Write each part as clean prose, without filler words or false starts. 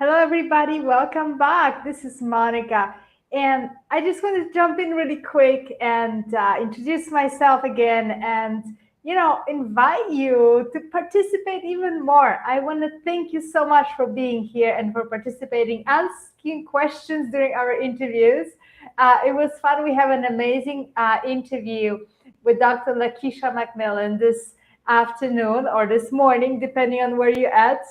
Hello, everybody. Welcome back. This is Monica. And I just want to jump in really quick and introduce myself again and, invite you to participate even more. I want to thank you so much for being here and for participating, asking questions during our interviews. It was fun. We have an amazing interview with Dr. Lakeisha McMillan this afternoon or this morning, depending on where you're at.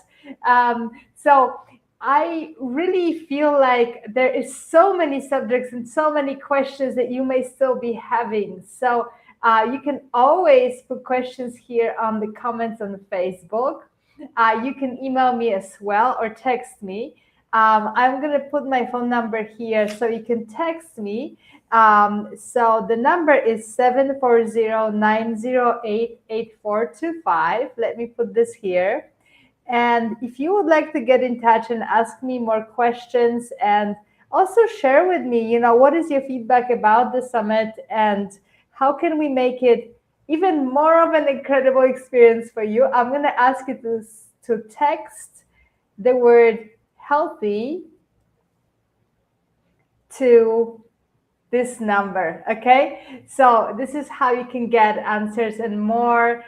So I really feel like there is so many subjects and so many questions that you may still be having. So you can always put questions here on the comments on Facebook. You can email me as well or text me. I'm going to put my phone number here so you can text me. So the number is 740-908-8425. Let me put this here. And if you would like to get in touch and ask me more questions and also share with me, what is your feedback about the summit and how can we make it even more of an incredible experience for you? I'm going to ask you to text the word healthy to this number, okay? So this is how you can get answers and more,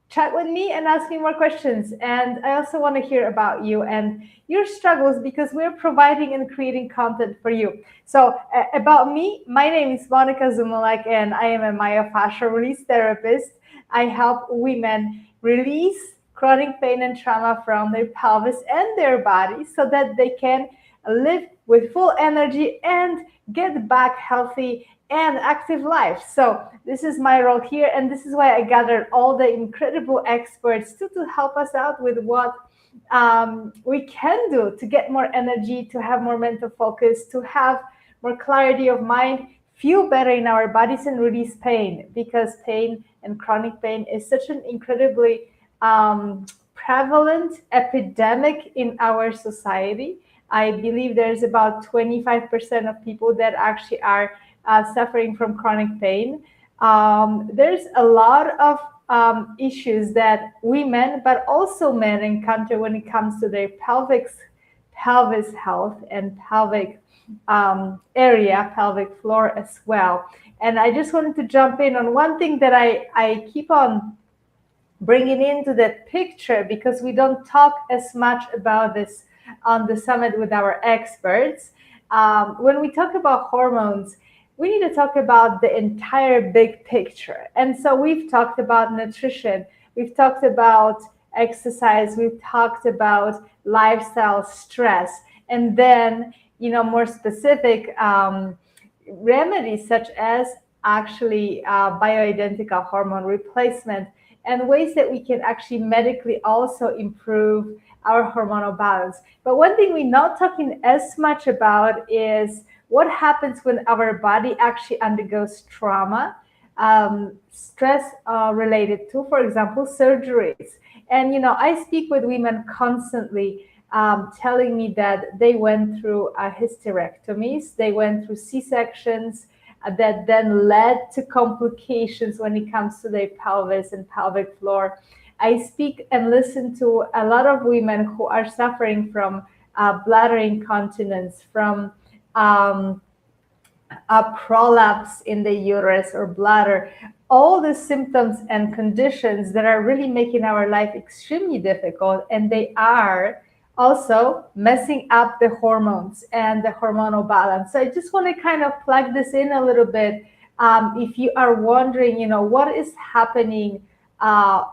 chat with me and ask me more questions. And I also want to hear about you and your struggles because we're providing and creating content for you. So about me, my name is Monica Zumulak and I am a myofascial release therapist. I help women release chronic pain and trauma from their pelvis and their body so that they can live with full energy and get back healthy and active life. So this is my role here, and this is why I gathered all the incredible experts to help us out with what we can do to get more energy, to have more mental focus, to have more clarity of mind, feel better in our bodies and release pain, because pain and chronic pain is such an incredibly prevalent epidemic in our society. I believe there's about 25% of people that actually are suffering from chronic pain. There's a lot of issues that women, but also men, encounter when it comes to their pelvis health and pelvic area, pelvic floor as well. And I just wanted to jump in on one thing that I keep on bringing into that picture because we don't talk as much about this on the summit with our experts. When we talk about hormones, we need to talk about the entire big picture. And so we've talked about nutrition, we've talked about exercise, we've talked about lifestyle, stress, and then, more specific remedies such as actually bioidentical hormone replacement and ways that we can actually medically also improve our hormonal balance. But one thing we're not talking as much about is what happens when our body actually undergoes trauma, stress related to, for example, surgeries. And, I speak with women constantly telling me that they went through hysterectomies, they went through C-sections, that then led to complications when it comes to their pelvis and pelvic floor. I speak and listen to a lot of women who are suffering from bladder incontinence, from a prolapse in the uterus or bladder, all the symptoms and conditions that are really making our life extremely difficult, and they are also messing up the hormones and the hormonal balance. So I just want to kind of plug this in a little bit. If you are wondering, what is happening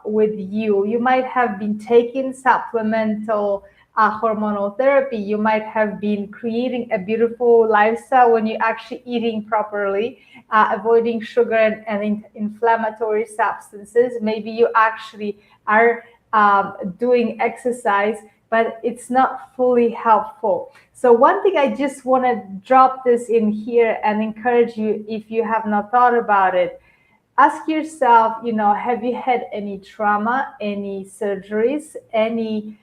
with you, you might have been taking supplemental hormonal therapy. You might have been creating a beautiful lifestyle when you're actually eating properly, avoiding sugar and inflammatory substances. Maybe you actually are doing exercise, but it's not fully helpful. So one thing I just want to drop this in here and encourage you, if you have not thought about it, ask yourself, have you had any trauma, any surgeries, any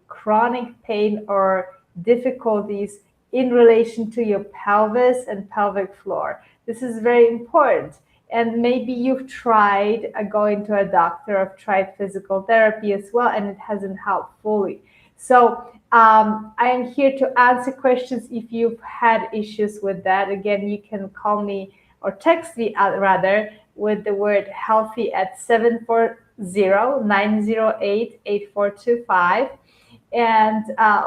chronic pain or difficulties in relation to your pelvis and pelvic floor? This is very important. And maybe you've tried going to a doctor or tried physical therapy as well, and it hasn't helped fully. So I am here to answer questions if you've had issues with that. Again, you can call me or text me rather with the word healthy at 740-908-8425, and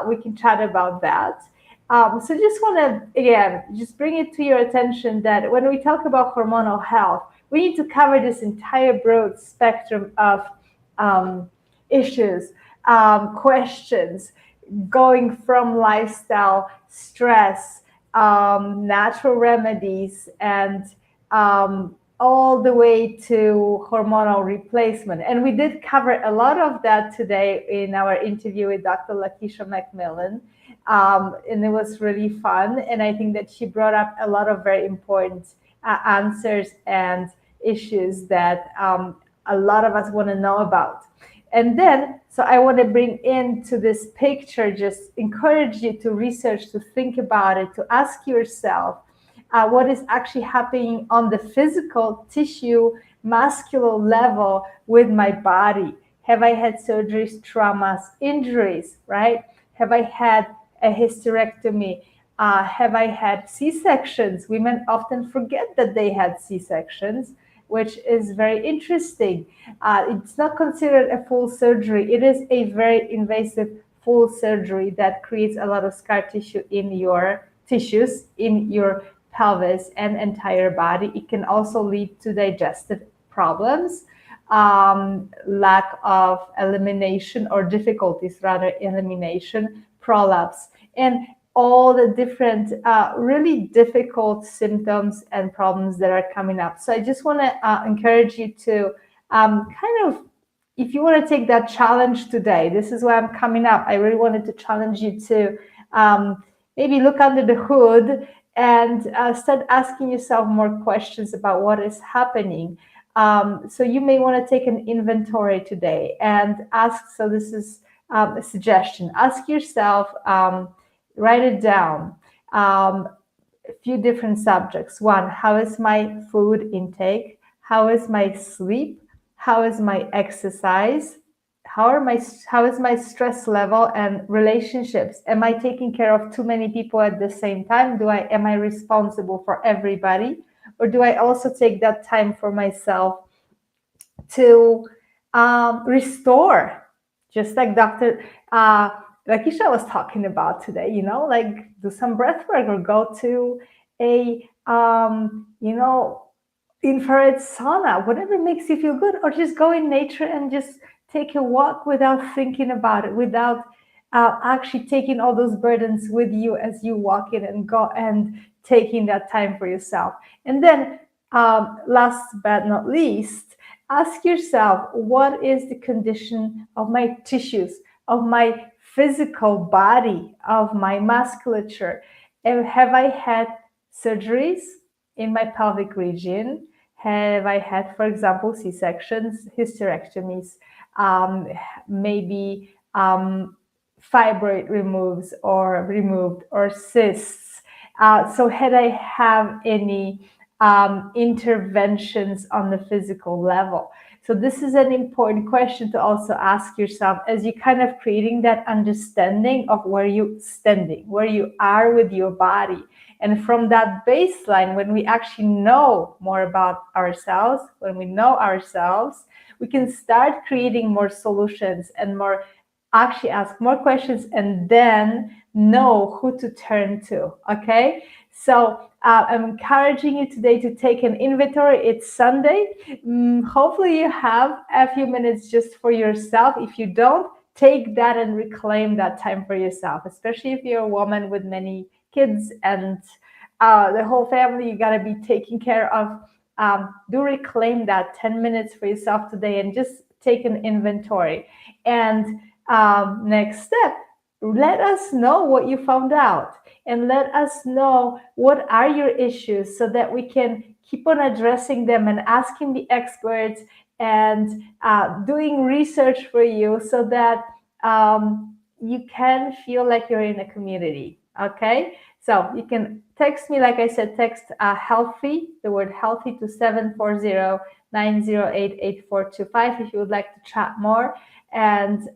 we can chat about that. So just want to, again, just bring it to your attention that when we talk about hormonal health, we need to cover this entire broad spectrum of issues, questions, going from lifestyle, stress, natural remedies, and all the way to hormonal replacement. And we did cover a lot of that today in our interview with Dr. Lakeisha McMillan. And it was really fun. And I think that she brought up a lot of very important answers and issues that a lot of us want to know about. And then, so I want to bring into this picture, just encourage you to research, to think about it, to ask yourself what is actually happening on the physical tissue, muscular level with my body. Have I had surgeries, traumas, injuries, right? Have I had a hysterectomy? Have I had C-sections? Women often forget that they had C-sections, which is very interesting. It's not considered a full surgery. It is a very invasive full surgery that creates a lot of scar tissue in your tissues, in your pelvis and entire body. It can also lead to digestive problems, lack of elimination or difficulties, rather, elimination, prolapse, and all the different really difficult symptoms and problems that are coming up. So I just want to encourage you to kind of, if you want to take that challenge today, this is why I'm coming up. I really wanted to challenge you to maybe look under the hood and start asking yourself more questions about what is happening. So you may want to take an inventory today and ask, so this is a suggestion, ask yourself, write it down, a few different subjects. One, how is my food intake? How is my sleep? How is my exercise? How is my stress level and relationships? Am I taking care of too many people at the same time? Am I responsible for everybody? Or do I also take that time for myself to restore? Just like Dr. Lakeisha was talking about today, like do some breath work or go to a, infrared sauna, whatever makes you feel good, or just go in nature and just take a walk without thinking about it, without actually taking all those burdens with you as you walk in and go and taking that time for yourself. And then last but not least, ask yourself, what is the condition of my tissues, of my physical body, of my musculature? And have I had surgeries in my pelvic region? Have I had, for example, C-sections, hysterectomies, maybe fibroid removed or cysts? So had I have any interventions on the physical level? So this is an important question to also ask yourself as you kind of creating that understanding of where you're standing, where you are with your body. And from that baseline, when we actually know more about ourselves, when we know ourselves, we can start creating more solutions and more, actually ask more questions and then know who to turn to, okay? So I'm encouraging you today to take an inventory. It's Sunday. Hopefully you have a few minutes just for yourself. If you don't, take that and reclaim that time for yourself, especially if you're a woman with many kids and the whole family you got to be taking care of. Do reclaim that 10 minutes for yourself today and just take an inventory. And next step, let us know what you found out and let us know what are your issues so that we can keep on addressing them and asking the experts and doing research for you so that you can feel like you're in a community, okay? So you can text me, like I said, text healthy, the word healthy, to 740-908-8425 if you would like to chat more. and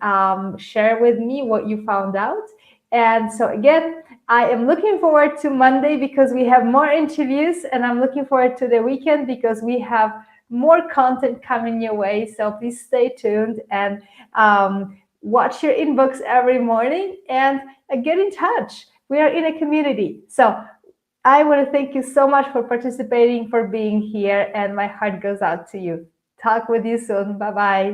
share with me what you found out. And so again, I am looking forward to Monday because we have more interviews, and I'm looking forward to the weekend because we have more content coming your way. So please stay tuned and watch your inbox every morning and get in touch. We are in a community. So I want to thank you so much for participating, for being here, and my heart goes out to you. Talk with you soon. Bye-bye.